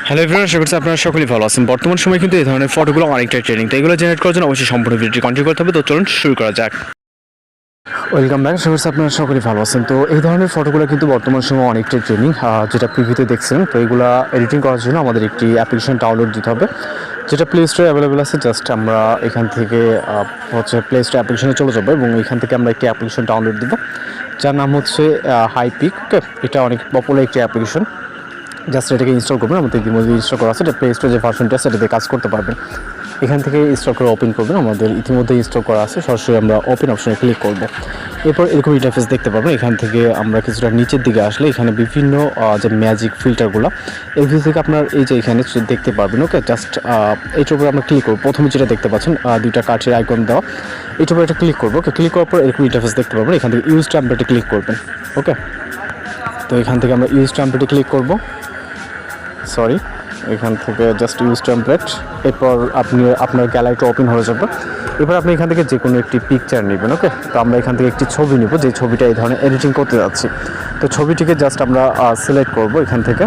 Hello everyone, আশা করছি আপনারা সকলেই ভালো আছেন। বর্তমান সময় কিন্তু এই ধরনের ফটোগুলো অনেকটাই ট্রেন্ডিং, তো এগুলো জেনারেট করার জন্য অবশ্যই সম্পূর্ণ ভিডিওটি কন্টিনিউ করতে হবে। তো চলুন শুরু করা যাক। Welcome back. আশা করছি আপনারা সকলেই ভালো আছেন। তো এই ধরনের ফটোগুলো কিন্তু বর্তমান সময় অনেকটাই ট্রেন্ডিং, যেটা প্রিভিউতে দেখছিলেন। তো এগুলো এডিটিং করার জন্য আমাদের একটি অ্যাপ্লিকেশন ডাউনলোড দিতে হবে, যেটা প্লে স্টোরে অ্যাভেলেবেল আছে। জাস্ট আমরা এখান থেকে হচ্ছে প্লে স্টোর অ্যাপ্লিকেশনে চলে যাবো এবং এখান থেকে আমরা একটি অ্যাপ্লিকেশন ডাউনলোড দেবো, যার নাম হচ্ছে হাইপিক। ওকে, এটা অনেক পপুলার একটি অ্যাপ্লিকেশন। জাস্ট এটাকে ইনস্টল করবেন। আমাদের ইতিমধ্যে ইনস্টল করা আছে, এটা প্লে স্টোরে যে ভার্সনটা আছে সেটাতে কাজ করতে পারবেন। এখান থেকে ইনস্টল করে ওপেন করবেন। আমাদের ইতিমধ্যে ইনস্টল করা আছে, সরাসরি আমরা ওপেন অপশনে ক্লিক করব। এরপর এরকম ইন্টারফেস দেখতে পাবেন। এখান থেকে আমরা কিছুটা নিচের দিকে আসলে এখানে বিভিন্ন যে ম্যাজিক ফিল্টারগুলো, এগুলো থেকে আপনার এই যে এখানে দেখতে পারবেন। ওকে, জাস্ট এইটার উপরে আমরা ক্লিক করবো। প্রথমে যেটা দেখতে পাচ্ছেন দুইটা কাঠের আইকন দেওয়া, এইটার উপরে একটা ক্লিক করবো। ওকে, ক্লিক করার পর এরকম ইন্টারফেস দেখতে পারবেন। এখান থেকে ইউজ টেমপ্লেটে ক্লিক করবেন। ওকে, তো এখান থেকে আমরা ইউজ টেমপ্লেটে ক্লিক করবো। এখান থেকে জাস্ট ইউজ টেমপ্লেট। এরপর আপনি আপনার গ্যালারিটা ওপেন হয়ে যাবে। এবার আপনি এখান থেকে যে কোনো একটি পিকচার নেবেন। ওকে, তো আমরা এখান থেকে একটি ছবি নেব, যে ছবিটা এই ধরনের এডিটিং করতে যাচ্ছি। তো ছবিটিকে জাস্ট আমরা সিলেক্ট করব। এখান থেকে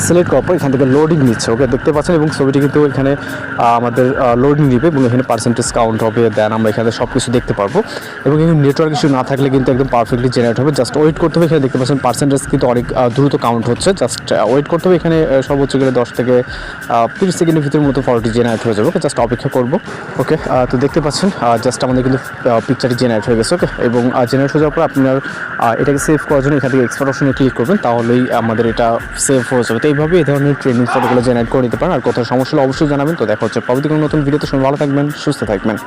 সিলেক্ট করার পর এখান থেকে লোডিং নিচ্ছে। ওকে, দেখতে পাচ্ছেন, এবং ছবিটি কিন্তু এখানে আমাদের লোডিং নিবে এবং এখানে পার্সেন্টেজ কাউন্ট হবে। দেন আমরা এখানে সব কিছু দেখতে পারবো, এবং এখানে নেটওয়ার্ক ইস্যু না থাকলে কিন্তু একদম পারফেক্টলি জেনারেট হবে। জাস্ট ওয়েট করতে হবে। এখানে দেখতে পাচ্ছেন পার্সেন্টেজ কিন্তু অনেক দ্রুত কাউন্ট হচ্ছে। জাস্ট ওয়েট করতে হবে। এখানে সর্বোচ্চ গেলে 10 থেকে 30 সেকেন্ডের ভিতরের মতো ফটোটি জেনারেট হয়ে যাবে। ওকে, জাস্ট অপেক্ষা করব। ওকে, তো দেখতে পাচ্ছেন জাস্ট আমাদের কিন্তু পিকচারটি জেনারেট হয়ে গেছে। ওকে, এবং জেনারেট হয়ে যাওয়ার পর আপনার এটাকে সেভ করার জন্য এখান থেকে এক্সপোর্ট অপশনে ক্লিক করবেন, তাহলেই আমাদের এটা সেভ হয়ে যাবে। তো এইভাবে এই ধরনের ট্রেন্ডিং ফটোগুলো জেনারেট করে নিতে পারেন। আর কোথাও সমস্যা হলে অবশ্যই জানাবেন। তো দেখা হচ্ছে পরবর্তী কোনো নতুন ভিডিওতে। সবাই ভালো থাকবেন, সুস্থ থাকবেন।